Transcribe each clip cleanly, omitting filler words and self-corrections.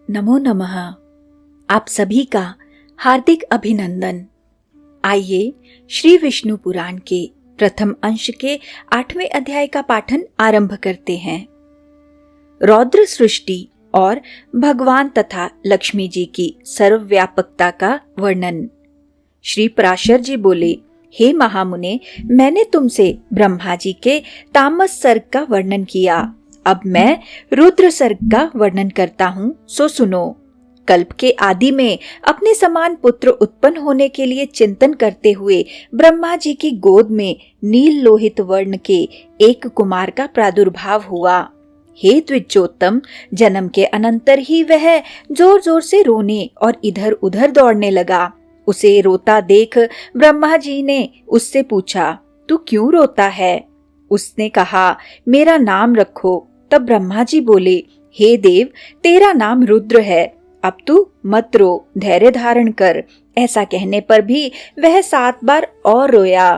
नमो नमः। आप सभी का हार्दिक अभिनंदन। आइए श्री विष्णु पुराण के प्रथम अंश के 8वें अध्याय का पाठन आरंभ करते हैं। रौद्र सृष्टि और भगवान तथा लक्ष्मी जी की सर्वव्यापकता का वर्णन। श्री पराशर जी बोले, हे महामुने, मैंने तुमसे ब्रह्मा जी के तामस सर्ग का वर्णन किया। अब मैं रुद्र सर्ग का वर्णन करता हूँ, सो सुनो। कल्प के आदि में अपने समान पुत्र उत्पन्न होने के लिए चिंतन करते हुए ब्रह्मा जी की गोद में नील लोहित वर्ण के एक कुमार का प्रादुर्भाव हुआ। हे द्विजोत्तम, जन्म के अनंतर ही वह जोर जोर से रोने और इधर उधर दौड़ने लगा। उसे रोता देख ब्रह्मा जी ने उससे पूछा, तू क्यों रोता है? उसने कहा, मेरा नाम रखो। तब ब्रह्मा जी बोले, हे देव, तेरा नाम रुद्र है। अब तू मत रो, धैर्य धारण कर। ऐसा कहने पर भी वह 7 बार और रोया।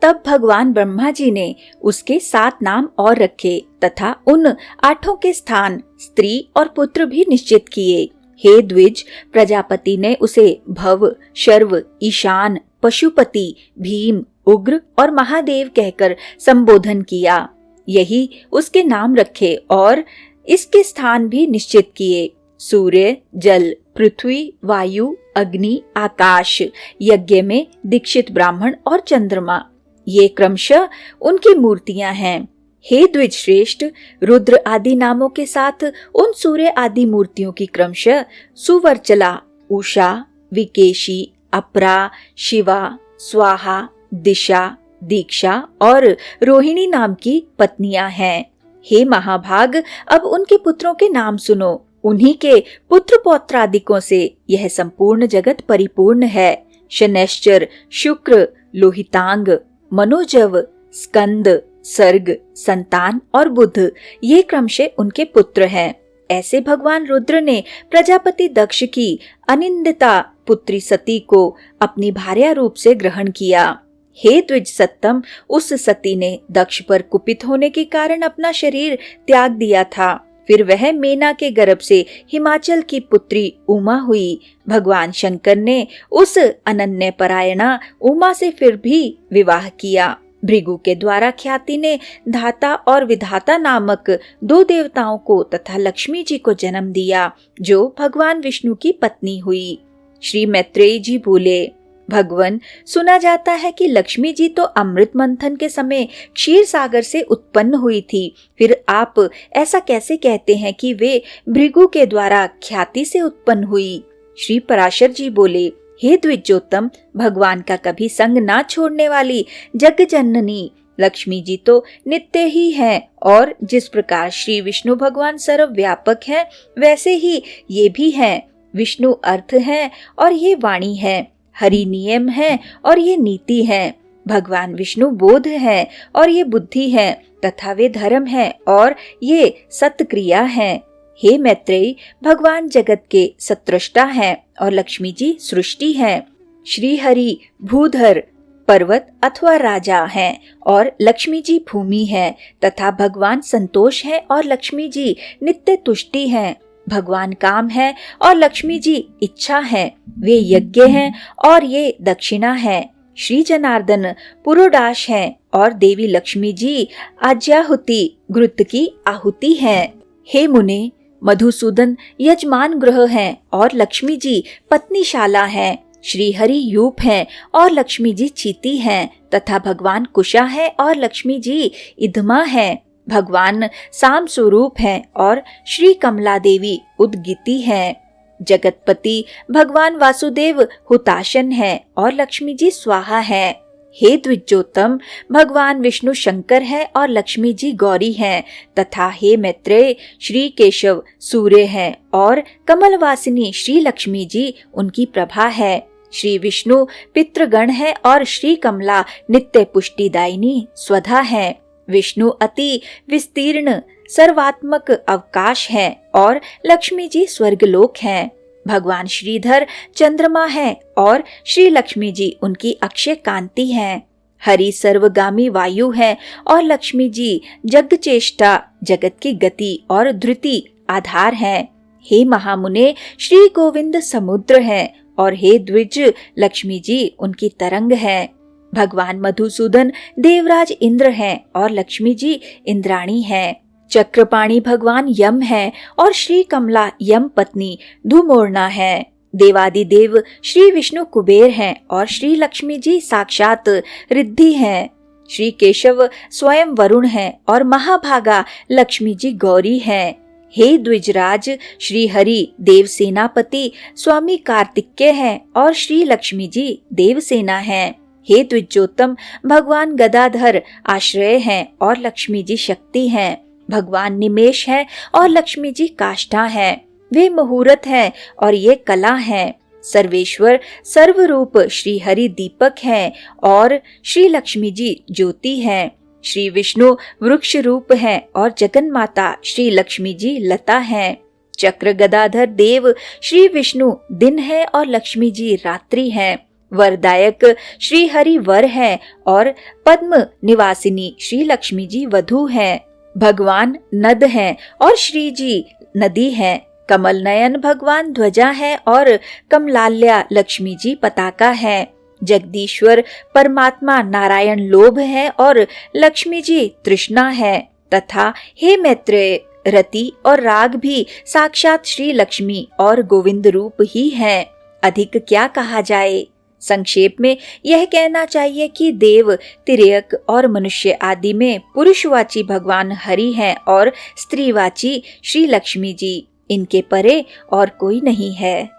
तब भगवान ब्रह्मा जी ने उसके 7 नाम और रखे तथा उन 8 के स्थान स्त्री और पुत्र भी निश्चित किए। हे द्विज, प्रजापति ने उसे भव, शर्व, ईशान, पशुपति, भीम, उग्र और महादेव कहकर संबोधन किया। यही उसके नाम रखे और इसके स्थान भी निश्चित किए। सूर्य, जल, पृथ्वी, वायु, अग्नि, आकाश, यज्ञ में दीक्षित ब्राह्मण और चंद्रमा, ये क्रमशः उनकी मूर्तियां हैं। हे द्विज श्रेष्ठ, रुद्र आदि नामों के साथ उन सूर्य आदि मूर्तियों की क्रमशः सुवर्चला, उषा, विकेशी, अपरा, शिवा, स्वाहा, दिशा, दीक्षा और रोहिणी नाम की पत्नियां हैं। हे महाभाग, अब उनके पुत्रों के नाम सुनो। उन्हीं के पुत्र पौत्रादिकों से यह संपूर्ण जगत परिपूर्ण है। शनैश्चर, शुक्र, लोहितांग, मनोजव, स्कंद, सर्ग, संतान और बुध, ये क्रमशः उनके पुत्र हैं। ऐसे भगवान रुद्र ने प्रजापति दक्ष की अनिंदिता पुत्री सती को अपनी भार्या रूप से ग्रहण किया। हे द्विज सत्तम, उस सती ने दक्ष पर कुपित होने के कारण अपना शरीर त्याग दिया था। फिर वह मेना के गर्भ से हिमाचल की पुत्री उमा हुई। भगवान शंकर ने उस अनन्य परायणा उमा से फिर भी विवाह किया। भृगु के द्वारा ख्याति ने धाता और विधाता नामक 2 देवताओं को तथा लक्ष्मी जी को जन्म दिया, जो भगवान विष्णु की पत्नी हुई। श्री मैत्रेयी जी बोले, भगवान, सुना जाता है कि लक्ष्मी जी तो अमृत मंथन के समय क्षीर सागर से उत्पन्न हुई थी। फिर आप ऐसा कैसे कहते हैं कि वे भृगु के द्वारा ख्याति से उत्पन्न हुई? श्री पराशर जी बोले, हे द्विजोत्तम, भगवान का कभी संग ना छोड़ने वाली जग जननी लक्ष्मी जी तो नित्य ही हैं, और जिस प्रकार श्री विष्णु भगवान सर्वव्यापक हैं, वैसे ही ये भी हैं। विष्णु अर्थ हैं और ये वाणी है। हरि नियम है और ये नीति है। भगवान विष्णु बोध है और ये बुद्धि है, तथा वे धर्म है और ये सत्क्रिया है। हे मैत्रेयी, भगवान जगत के सत्रष्टा हैं और लक्ष्मी जी सृष्टि है। श्री हरि भूधर पर्वत अथवा राजा हैं और लक्ष्मी जी भूमि है, तथा भगवान संतोष है और लक्ष्मी जी नित्य तुष्टि है। भगवान काम है और लक्ष्मी जी इच्छा है। वे यज्ञ हैं और ये दक्षिणा है। श्री जनार्दन पुरोडाश हैं और देवी लक्ष्मी जी आज्याहुति घृत की आहुति हैं। हे मुने, मधुसूदन यजमान ग्रह हैं और लक्ष्मी जी पत्नीशाला हैं। श्री हरि यूप हैं और लक्ष्मी जी चीती हैं, तथा भगवान कुशा है और लक्ष्मी जी इधमा है। भगवान साम स्वरूप हैं और श्री कमला देवी उद्गीति हैं। जगतपति भगवान वासुदेव हुताशन है और लक्ष्मी जी स्वाहा है। हे द्विजोत्तम, भगवान विष्णु शंकर है और लक्ष्मी जी गौरी हैं, तथा हे मैत्रेय, श्री केशव सूर्य हैं और कमलवासिनी श्री लक्ष्मी जी उनकी प्रभा है। श्री विष्णु पितृगण है और श्री कमला नित्य पुष्टिदायिनी स्वधा है। विष्णु अति विस्तीर्ण सर्वात्मक अवकाश है और लक्ष्मी जी स्वर्गलोक हैं। भगवान श्रीधर चंद्रमा है और श्री लक्ष्मी जी उनकी अक्षय कांति हैं। हरि सर्वगामी वायु है और लक्ष्मी जी जगचेष्टा जगत की गति और धृति आधार है। हे महामुने, श्री गोविंद समुद्र हैं और हे द्विज, लक्ष्मी जी उनकी तरंग है। भगवान मधुसूदन देवराज इंद्र हैं और लक्ष्मी जी इंद्राणी हैं। चक्रपाणी भगवान यम हैं और श्री कमला यम पत्नी धूमोर्णा है। देवादिदेव श्री विष्णु कुबेर हैं और श्री लक्ष्मी जी साक्षात रिद्धि हैं। श्री केशव स्वयं वरुण हैं और महाभागा लक्ष्मी जी गौरी हैं। हे द्विजराज, श्री हरि देव सेनापति स्वामी कार्तिकेय हैं और श्री लक्ष्मी जी देवसेना हैं। हे द्विजोत्तम, भगवान गदाधर आश्रय हैं और लक्ष्मी जी शक्ति हैं। भगवान निमेष हैं और लक्ष्मी जी काष्ठा हैं। वे मुहूर्त हैं और ये कला हैं। सर्वेश्वर सर्वरूप श्री हरि दीपक हैं और श्री लक्ष्मी जी ज्योति हैं। श्री विष्णु वृक्ष रूप हैं और जगन माता श्री लक्ष्मी जी लता हैं। चक्र गदाधर देव श्री विष्णु दिन है और लक्ष्मी जी रात्रि हैं। वरदायक श्री हरि वर हैं और पद्म निवासिनी श्री लक्ष्मी जी वधू हैं। भगवान नद हैं और श्री जी नदी हैं। कमल नयन भगवान ध्वजा है और कमलाल्या लक्ष्मी जी पताका है। जगदीश्वर परमात्मा नारायण लोभ है और लक्ष्मी जी तृष्णा है। तथा हे मैत्रेय, रति और राग भी साक्षात श्री लक्ष्मी और गोविंद रूप ही हैं। अधिक क्या कहा जाए। संक्षेप में यह कहना चाहिए कि देव, तिर्यक और मनुष्य आदि में पुरुषवाची भगवान हरि हैं और स्त्रीवाची श्री लक्ष्मी जी। इनके परे और कोई नहीं है।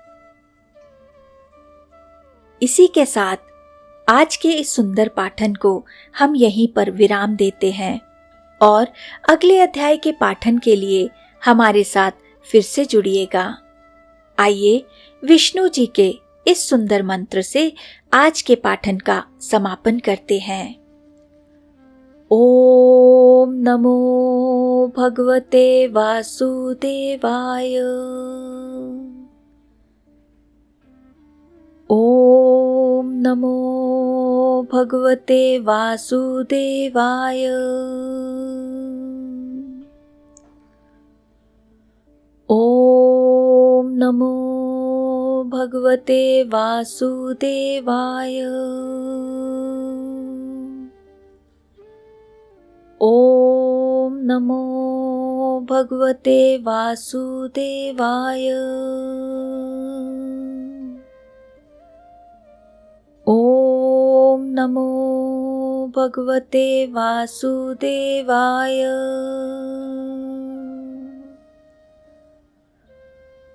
इसी के साथ आज के इस सुंदर पाठन को हम यहीं पर विराम देते हैं और अगले अध्याय के पाठन के लिए हमारे साथ फिर से जुड़िएगा। आइए विष्णु जी के इस सुंदर मंत्र से आज के पाठन का समापन करते हैं। ओम नमो भगवते वासुदेवाय। ओम नमो भगवते वासुदेवाय। ओम नमो भगवते वासुदेवाय। ओम नमो भगवते वासुदेवाय। ओम नमो भगवते वासुदेवाय।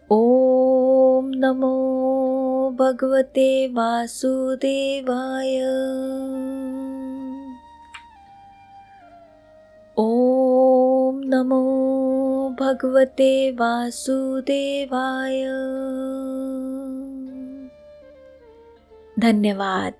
ओम नमो भगवते वासुदेवाय। ओम नमो भगवते वासुदेवाय। धन्यवाद।